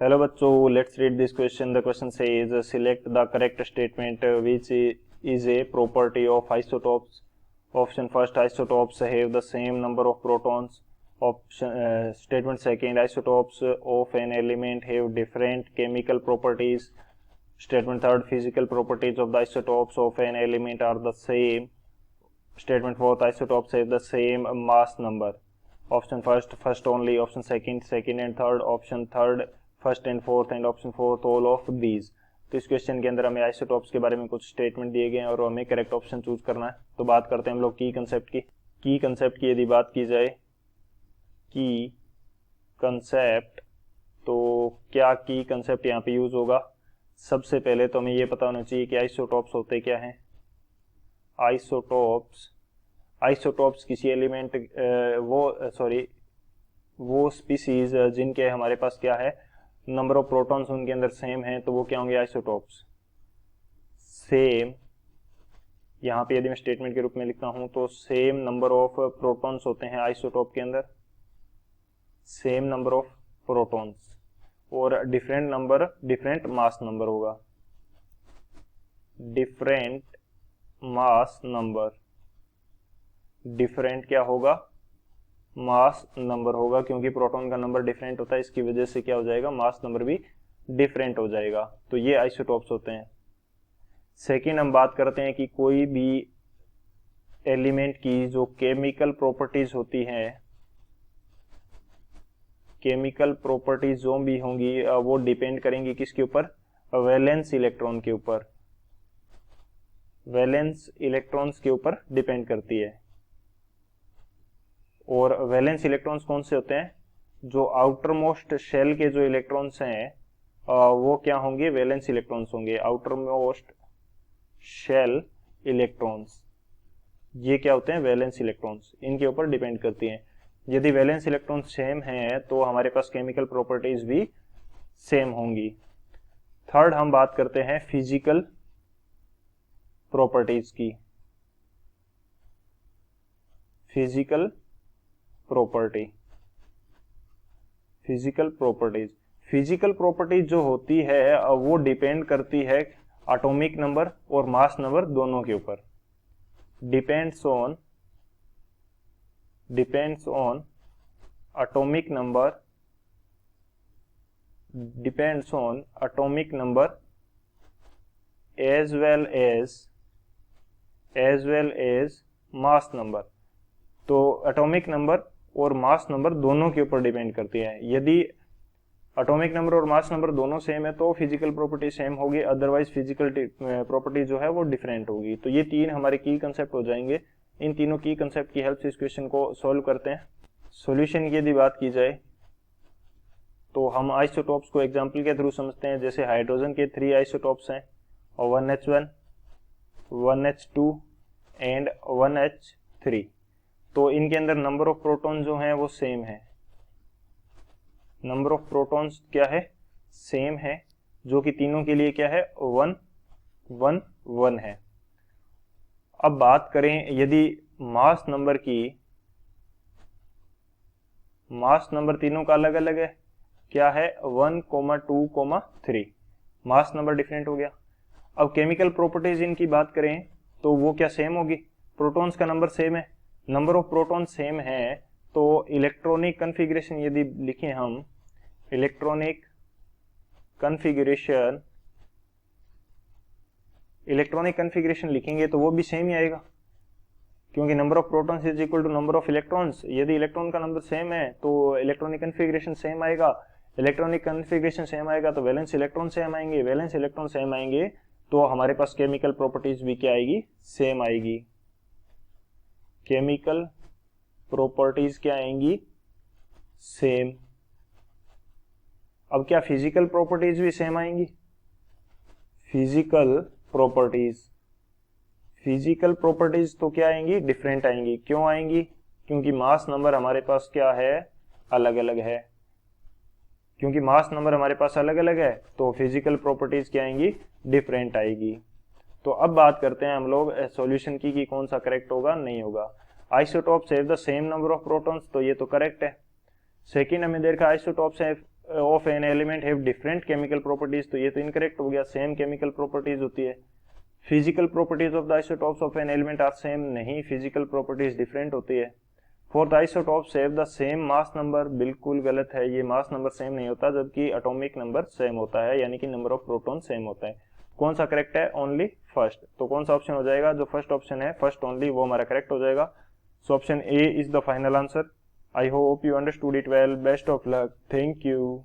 Hello बच्चों, let's read this question. The question says select the correct statement which is a property of isotopes. Option first, isotopes have the same number of protons. Option statement second, isotopes of an element have different chemical properties. Statement third, physical properties of the isotopes of an element are the same. Statement fourth, isotopes have the same mass number. Option first, first only. Option second, second and third. Option third, first and fourth. And option fourth, all of these. तो इस question के अंदर हमें isotopes के बारे में कुछ statement दिए गए हैं और हमें करेक्ट ऑप्शन चूज करना है. तो बात करते हैं हम लोग की कंसेप्ट की यदि बात की जाए की कंसेप्ट, तो क्या की कंसेप्ट यहाँ पे यूज होगा. सबसे पहले तो हमें ये पता होना चाहिए कि आइसोटोप्स होते क्या हैं. आइसोटोप्स किसी एलिमेंट वो स्पीसीज जिनके हमारे पास क्या है, नंबर ऑफ प्रोटॉन्स उनके अंदर सेम है, तो वो क्या होंगे, आइसोटोप्स. सेम, यहाँ पे यदि मैं स्टेटमेंट के रूप में लिखता हूं तो सेम नंबर ऑफ प्रोटॉन्स होते हैं आइसोटोप के अंदर. सेम नंबर ऑफ प्रोटॉन्स और डिफरेंट मास नंबर होगा. डिफरेंट मास नंबर, डिफरेंट क्या होगा, मास नंबर होगा, क्योंकि प्रोटॉन का नंबर डिफरेंट होता है, इसकी वजह से क्या हो जाएगा, मास नंबर भी डिफरेंट हो जाएगा. तो ये आइसोटोप्स होते हैं. सेकंड, हम बात करते हैं कि कोई भी एलिमेंट की जो केमिकल प्रॉपर्टीज होती हैं, केमिकल प्रॉपर्टीज जो भी होंगी वो डिपेंड करेंगी किसके ऊपर, वैलेंस इलेक्ट्रॉन के ऊपर. वैलेंस इलेक्ट्रॉन्स के ऊपर डिपेंड करती है. और वैलेंस इलेक्ट्रॉन्स कौन से होते हैं, जो आउटर मोस्ट शेल के जो इलेक्ट्रॉन्स हैं वो क्या होंगे, वैलेंस इलेक्ट्रॉन्स होंगे. आउटर मोस्ट शेल इलेक्ट्रॉन्स, ये क्या होते हैं, वैलेंस इलेक्ट्रॉन्स. इनके ऊपर डिपेंड करती हैं. यदि वैलेंस इलेक्ट्रॉन्स सेम हैं तो हमारे पास केमिकल प्रॉपर्टीज भी सेम होंगी. थर्ड, हम बात करते हैं फिजिकल प्रॉपर्टीज की. फिजिकल प्रॉपर्टीज जो होती है वो डिपेंड करती है एटॉमिक नंबर और मास नंबर दोनों के ऊपर. Depends on atomic number as well as mass number. तो एटॉमिक नंबर और मास नंबर दोनों के ऊपर डिपेंड करती है. यदि एटॉमिक नंबर और मास नंबर दोनों सेम है तो फिजिकल प्रॉपर्टी सेम होगी, अदरवाइज फिजिकल प्रॉपर्टी जो है वो डिफरेंट होगी. तो ये तीन हमारे की कंसेप्ट हो जाएंगे. इन तीनों की कंसेप्ट की हेल्प से इस क्वेश्चन को सॉल्व करते हैं. सॉल्यूशन की यदि बात की जाए तो हम आइसोटोप्स को एग्जांपल के थ्रू समझते हैं. जैसे हाइड्रोजन के 3 आइसोटोप्स हैं, 1H1, 1H2 एंड 1H3. तो इनके अंदर नंबर ऑफ प्रोटॉन जो हैं वो सेम है. नंबर ऑफ प्रोटॉन्स क्या है, सेम है, जो कि तीनों के लिए क्या है, 1 1 1 है. अब बात करें यदि मास नंबर की, मास नंबर तीनों का अलग अलग है, क्या है, 1, 2, 3. मास नंबर डिफरेंट हो गया. अब केमिकल प्रॉपर्टीज इनकी बात करें तो वो क्या सेम होगी, प्रोटॉन्स का नंबर सेम है, नंबर ऑफ प्रोटॉन सेम है. तो इलेक्ट्रॉनिक कन्फिग्रेशन यदि लिखें हम, इलेक्ट्रॉनिक कन्फिग्रेशन लिखेंगे तो वो भी सेम ही आएगा, क्योंकि number of protons is equal to number of electrons. यदि इलेक्ट्रॉन का नंबर सेम है तो इलेक्ट्रॉनिक कन्फिग्रेशन सेम आएगा. इलेक्ट्रॉनिक कन्फिग्रेशन सेम आएगा तो वैलेंस इलेक्ट्रॉन सेम आएंगे. वैलेंस इलेक्ट्रॉन सेम आएंगे तो हमारे पास केमिकल प्रॉपर्टीज भी क्या आएगी, सेम आएगी. केमिकल प्रॉपर्टीज क्या आएंगी, सेम. अब क्या फिजिकल प्रॉपर्टीज भी सेम आएंगी. फिजिकल प्रॉपर्टीज तो क्या आएंगी, डिफरेंट आएंगी. क्यों आएंगी, क्योंकि मास नंबर हमारे पास क्या है, अलग अलग है. क्योंकि मास नंबर हमारे पास अलग अलग है तो फिजिकल प्रॉपर्टीज क्या आएंगी, डिफरेंट आएगी. तो अब बात करते हैं हम लोग सॉल्यूशन की कि कौन सा करेक्ट होगा, नहीं होगा. Isotopes have the same number of protons, तो ये तो करेक्ट है. सेकंड हमें देखा isotopes have of an element have different chemical properties, तो ये तो इनकरेक्ट हो गया, सेम केमिकल प्रॉपर्टीज होती है। Physical properties of the isotopes of an element are same, नहीं, फिजिकल प्रॉपर्टीज डिफरेंट होती है। For the isotopes have the same mass number, बिल्कुल गलत है, ये मास नंबर सेम नहीं होता, जबकि एटॉमिक नंबर सेम होता है, यानी कि नंबर ऑफ प्रोटॉन सेम होता है। कौन सा करेक्ट है? Only first. तो कौन सा ऑप्शन हो जाएगा? जो फर्स्ट ऑप्शन है, फर्स्ट ओनली, वो हमारा करेक्ट हो जाएगा। So option A is the final answer. I hope you understood it well. Best of luck. Thank you.